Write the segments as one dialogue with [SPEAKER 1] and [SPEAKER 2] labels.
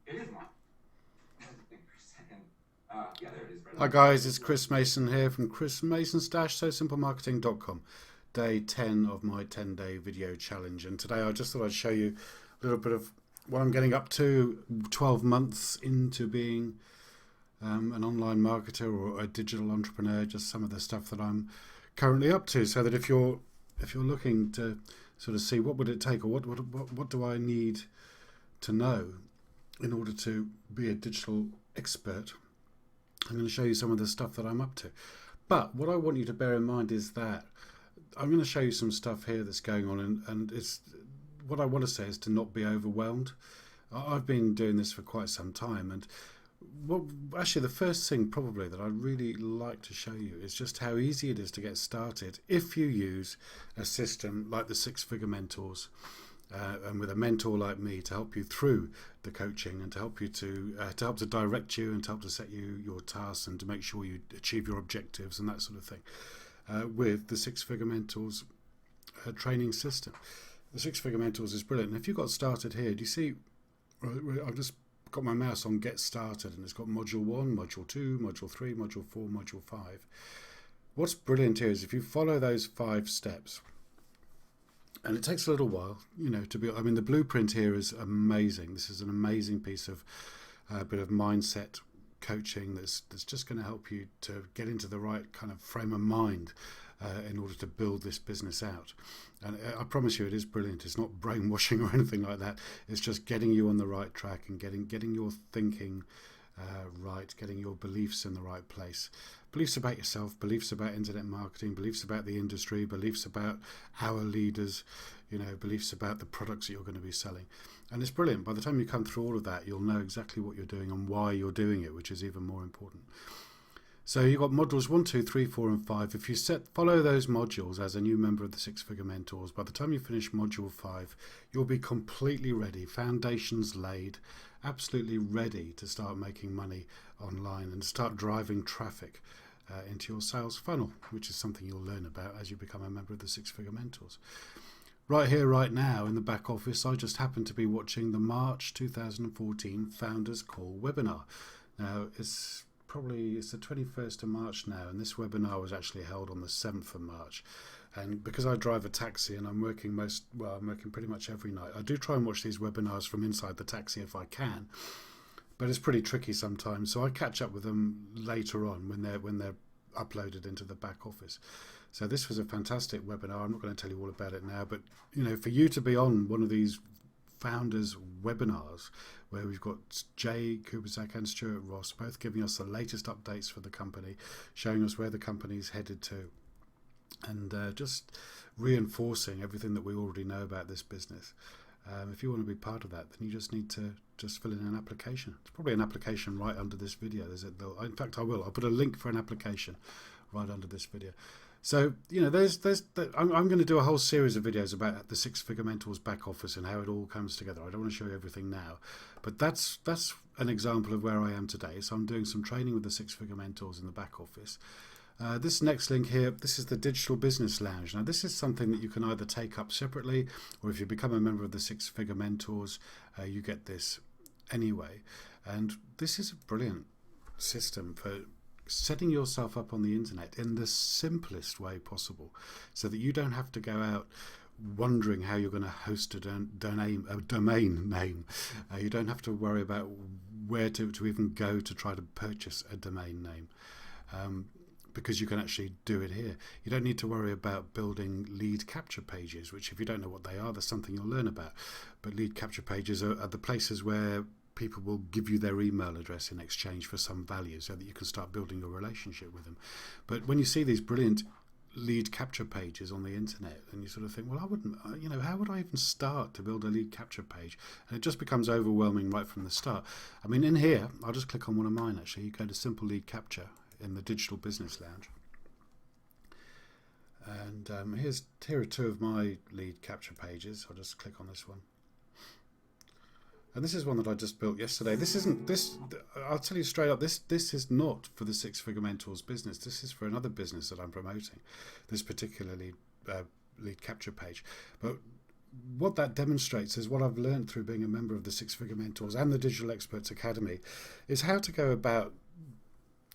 [SPEAKER 1] It is mine. Yeah, there it is.
[SPEAKER 2] Hi guys, it's Chris Mason here from Chris Mason's SoSimpleMarketing.com. Day 10 of my 10-day video challenge, and today I just thought I'd show you a little bit of what I'm getting up to 12 months into being an online marketer or a digital entrepreneur, just some of the stuff that I'm currently up to, so that if you're looking to sort of see what would it take, or what do I need to know in order to be a digital expert, I'm going to show you some of the stuff that I'm up to. But what I want you to bear in mind is that I'm going to show you some stuff here that's going on, and it's what I want to say is to not be overwhelmed. I've been doing this for quite some time, and actually the first thing probably that I'd really like to show you is just how easy it is to get started if you use a system like the Six Figure Mentors, and with a mentor like me to help you through the coaching and to help you to help to direct you and to help to set you your tasks and to make sure you achieve your objectives and that sort of thing, with the Six Figure Mentors training system. The Six Figure Mentors is brilliant. And if you got started here, do you see I've just got my mouse on Get Started, and it's got Module 1, Module 2, Module 3, Module 4, Module 5. What's brilliant here is if you follow those 5 steps, and it takes a little while, to be. I mean, the blueprint here is amazing. This is an amazing piece of bit of mindset coaching that's just going to help you to get into the right kind of frame of mind in order to build this business out. And I promise you, it is brilliant. It's not brainwashing or anything like that. It's just getting you on the right track and getting your thinking right, getting your beliefs in the right place. Beliefs about yourself, beliefs about internet marketing, beliefs about the industry, beliefs about our leaders, beliefs about the products that you're going to be selling. And it's brilliant. By the time you come through all of that, you'll know exactly what you're doing and why you're doing it, which is even more important. So you've got modules 1, 2, 3, 4 and 5. If you follow those modules as a new member of the Six Figure Mentors, by the time you finish module 5, you'll be completely ready, foundations laid, absolutely ready to start making money online and start driving traffic into your sales funnel, which is something you'll learn about as you become a member of the Six Figure Mentors. Right here, right now, in the back office, I just happen to be watching the March 2014 Founders Call webinar. Now, it's the 21st of March now, and this webinar was actually held on the 7th of March. And because I drive a taxi and I'm working pretty much every night, I do try and watch these webinars from inside the taxi if I can, but it's pretty tricky sometimes, so I catch up with them later on when they're uploaded into the back office. So this was a fantastic webinar. I'm not going to tell you all about it now, but for you to be on one of these founders webinars where we've got Jay Kubizak and Stuart Ross both giving us the latest updates for the company, showing us where the company's headed to, and just reinforcing everything that we already know about this business. If you want to be part of that, then you just need to fill in an application. It's probably an application right under this video. In fact, I'll put a link for an application right under this video. So I'm going to do a whole series of videos about the Six Figure Mentors back office and how it all comes together. I don't want to show you everything now, but that's an example of where I am today. So I'm doing some training with the Six Figure Mentors in the back office. This next link here, this is the Digital Business Lounge. Now this is something that you can either take up separately, or if you become a member of the Six Figure Mentors, you get this anyway. And this is a brilliant system for setting yourself up on the internet in the simplest way possible, so that you don't have to go out wondering how you're going to host a domain name. You don't have to worry about where to even go to try to purchase a domain name. Because you can actually do it here. You don't need to worry about building lead capture pages, which if you don't know what they are, that's something you'll learn about. But lead capture pages are the places where people will give you their email address in exchange for some value so that you can start building a relationship with them. But when you see these brilliant lead capture pages on the internet, and you sort of think, well, I wouldn't, how would I even start to build a lead capture page? And it just becomes overwhelming right from the start. I mean, in here, I'll just click on one of mine actually. You go to Simple Lead Capture in the Digital Business Lounge, and here are 2 of my lead capture pages. I'll just click on this one, and this is one that I just built yesterday. I'll tell you straight up, this is not for the Six Figure Mentors business. This is for another business that I'm promoting, this particular lead capture page. But what that demonstrates is what I've learned through being a member of the Six Figure Mentors and the Digital Experts Academy, is how to go about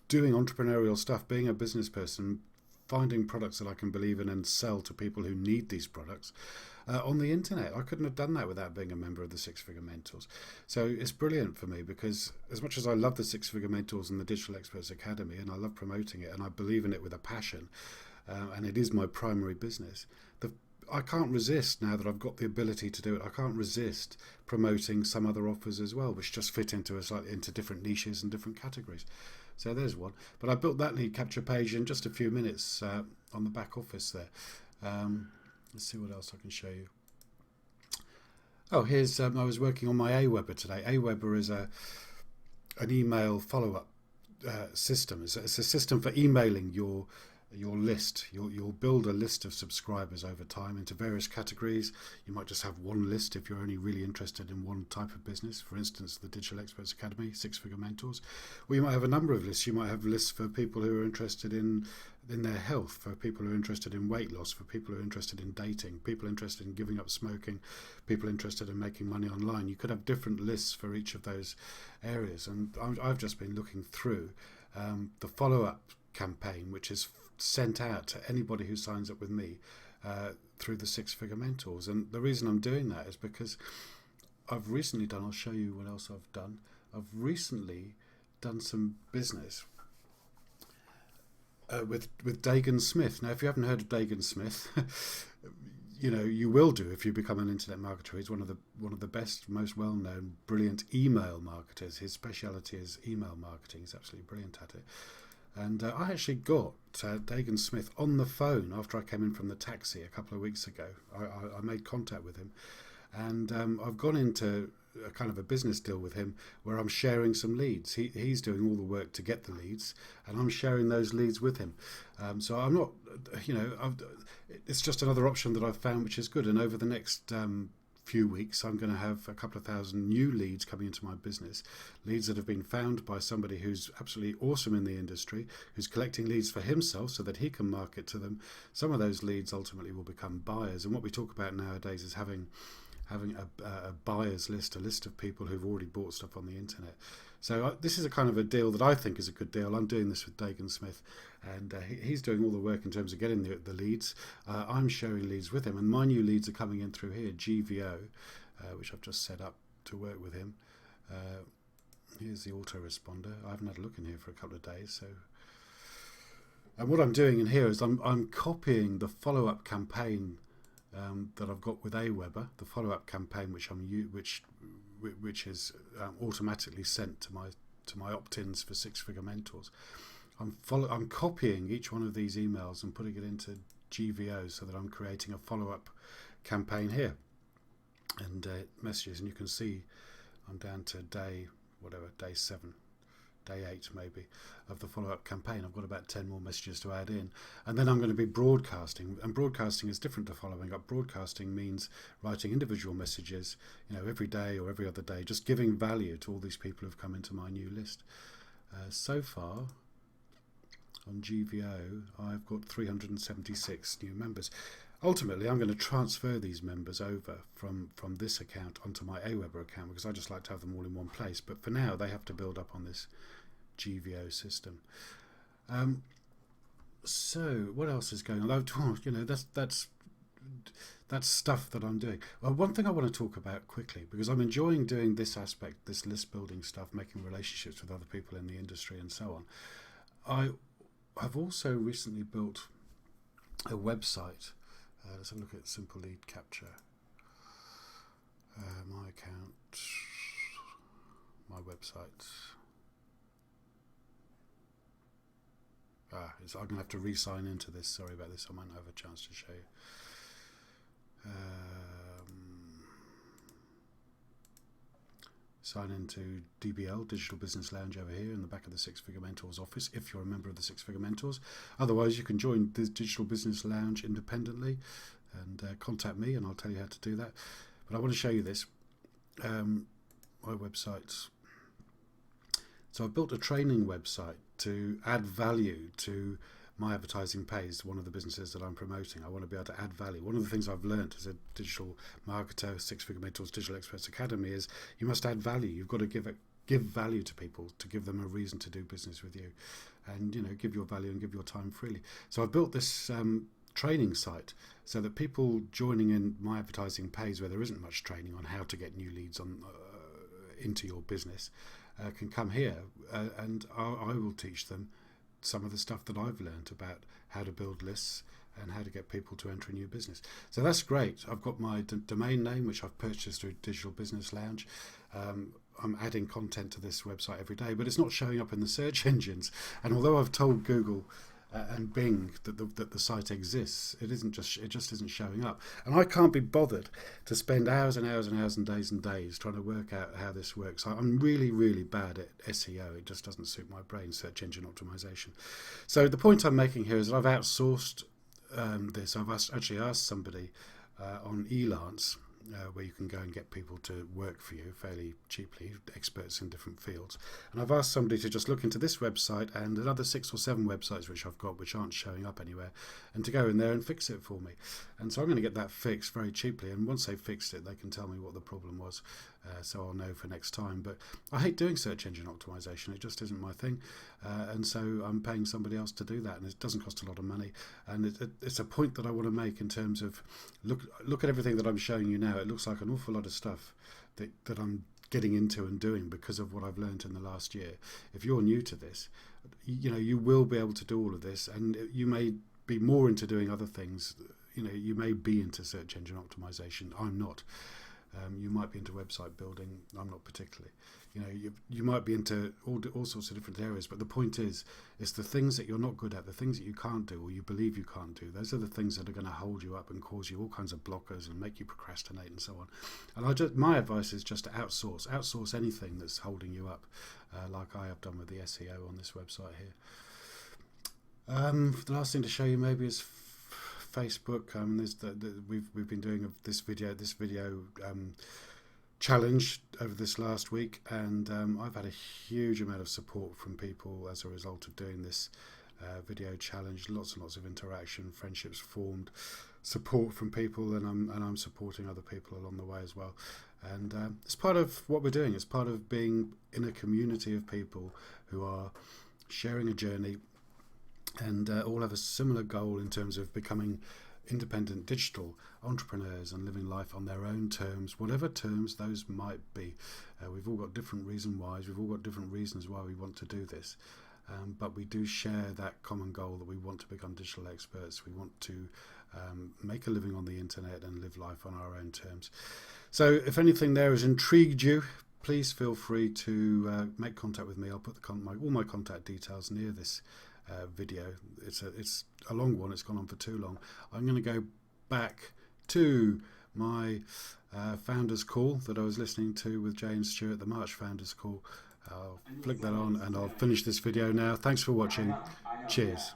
[SPEAKER 2] doing entrepreneurial stuff, being a business person, finding products that I can believe in and sell to people who need these products on the internet. I couldn't have done that without being a member of the Six Figure Mentors. So it's brilliant for me, because as much as I love the Six Figure Mentors and the Digital Experts Academy, and I love promoting it, and I believe in it with a passion, and it is my primary business, I can't resist, now that I've got the ability to do it, I can't resist promoting some other offers as well, which just fit into into different niches and different categories. So there's one. But I built that lead capture page in just a few minutes on the back office there. Let's see what else I can show you. Oh, here's I was working on my Aweber today. Aweber is an email follow-up system. It's a system for emailing your list. You'll build a list of subscribers over time into various categories. You might just have one list if you're only really interested in one type of business. For instance, the Digital Experts Academy, Six Figure Mentors. Or you might have a number of lists. You might have lists for people who are interested in their health, for people who are interested in weight loss, for people who are interested in dating, people interested in giving up smoking, people interested in making money online. You could have different lists for each of those areas. And I've just been looking through the follow-up campaign, which is sent out to anybody who signs up with me through the Six Figure Mentors. And the reason I'm doing that is because I've recently done, I'll show you what else I've done. I've recently done some business with Day10 Smith. Now, if you haven't heard of Day10 Smith, you will do if you become an internet marketer. He's one of the best, most well-known, brilliant email marketers. His speciality is email marketing. He's absolutely brilliant at it. And I actually got Day10 Smith on the phone after I came in from the taxi a couple of weeks ago. I made contact with him, and I've gone into a kind of a business deal with him where I'm sharing some leads. He's doing all the work to get the leads, and I'm sharing those leads with him. So I'm not, it's just another option that I've found, which is good. And over the next few weeks, I'm going to have a couple of thousand new leads coming into my business, leads that have been found by somebody who's absolutely awesome in the industry, who's collecting leads for himself so that he can market to them. Some of those leads ultimately will become buyers, and what we talk about nowadays is having a buyer's list, a list of people who've already bought stuff on the internet. So this is a kind of a deal that I think is a good deal. I'm doing this with Day10 Smith, and he's doing all the work in terms of getting the leads. I'm sharing leads with him, and my new leads are coming in through here, GVO, which I've just set up to work with him. Here's the autoresponder. I haven't had a look in here for a couple of days. And what I'm doing in here is I'm copying the follow-up campaign that I've got with Aweber, the follow-up campaign which is automatically sent to my opt-ins for Six Figure Mentors. I'm copying each one of these emails and putting it into GVO so that I'm creating a follow-up campaign here, and messages. And you can see I'm down to day 7. Day 8 maybe of the follow-up campaign. I've got about 10 more messages to add in, and then I'm going to be broadcasting, and broadcasting is different to following up. Broadcasting means writing individual messages, every day or every other day, just giving value to all these people who've come into my new list. So far on GVO I've got 376 new members. Ultimately, I'm going to transfer these members over from this account onto my Aweber account, because I just like to have them all in one place. But for now, they have to build up on this GVO system. So what else is going on? That's stuff that I'm doing. Well, one thing I want to talk about quickly, because I'm enjoying doing this aspect, this list building stuff, making relationships with other people in the industry and so on. I've also recently built a website. Let's have a look at simple lead capture. My account, my website. I'm going to have to re-sign into this. Sorry about this. I might not have a chance to show you. Sign into DBL, Digital Business Lounge, over here in the back of the Six Figure Mentors office, if you're a member of the Six Figure Mentors. Otherwise, you can join the Digital Business Lounge independently and contact me, and I'll tell you how to do that. But I want to show you this, my website. So I've built a training website to add value to My Advertising Pays, one of the businesses that I'm promoting. I want to be able to add value. One of the things I've learned as a digital marketer, Six Figure Mentors Digital Experts Academy, is you must add value. You've got to give value to people, to give them a reason to do business with you, and give your value and give your time freely. So I've built this training site so that people joining in My Advertising Pays, where there isn't much training on how to get new leads on into your business, can come here, and I will teach them some of the stuff that I've learned about how to build lists and how to get people to enter a new business. So that's great. I've got my domain name, which I've purchased through Digital Business Lounge. I'm adding content to this website every day, but it's not showing up in the search engines. And although I've told Google and Bing that the site exists, it just isn't showing up. And I can't be bothered to spend hours and hours and hours and days trying to work out how this works. I'm really, really bad at SEO. It just doesn't suit my brain, search engine optimization. So the point I'm making here is that I've outsourced this. I've actually asked somebody on Elance, where you can go and get people to work for you fairly cheaply, experts in different fields. And I've asked somebody to just look into this website and another 6 or 7 websites which I've got which aren't showing up anywhere, and to go in there and fix it for me. And so I'm going to get that fixed very cheaply, and once they've fixed it they can tell me what the problem was, so I'll know for next time. But I hate doing search engine optimization. It just isn't my thing, and so I'm paying somebody else to do that, and it doesn't cost a lot of money. And it's a point that I want to make in terms of look at everything that I'm showing you now. It looks like an awful lot of stuff that I'm getting into and doing because of what I've learned in the last year. If you're new to this, you will be able to do all of this, and you may be more into doing other things. You may be into search engine optimization. I'm not. You might be into website building. I'm not particularly. You might be into all sorts of different areas, but the point is, it's the things that you're not good at, the things that you can't do or you believe you can't do. Those are the things that are going to hold you up and cause you all kinds of blockers and make you procrastinate and so on. And my advice is just to outsource anything that's holding you up, like I have done with the SEO on this website here. The last thing to show you maybe is Facebook. We've been doing this video challenge over this last week, and I've had a huge amount of support from people as a result of doing this video challenge. Lots and lots of interaction, friendships formed, support from people, and I'm supporting other people along the way as well. And it's part of what we're doing. It's part of being in a community of people who are sharing a journey and all have a similar goal in terms of becoming independent digital entrepreneurs and living life on their own terms, whatever terms those might be. We've all got different reasons why. We've all got different reasons why we want to do this. But we do share that common goal that we want to become digital experts. We want to make a living on the internet and live life on our own terms. So if anything there has intrigued you, please feel free to make contact with me. I'll put all my contact details near this video. It's a long one. It's gone on for too long. I'm going to go back to my founders call that I was listening to with Jay and Stuart, the March founders call. I'll flick that on and I'll finish this video now. Thanks for watching. Cheers.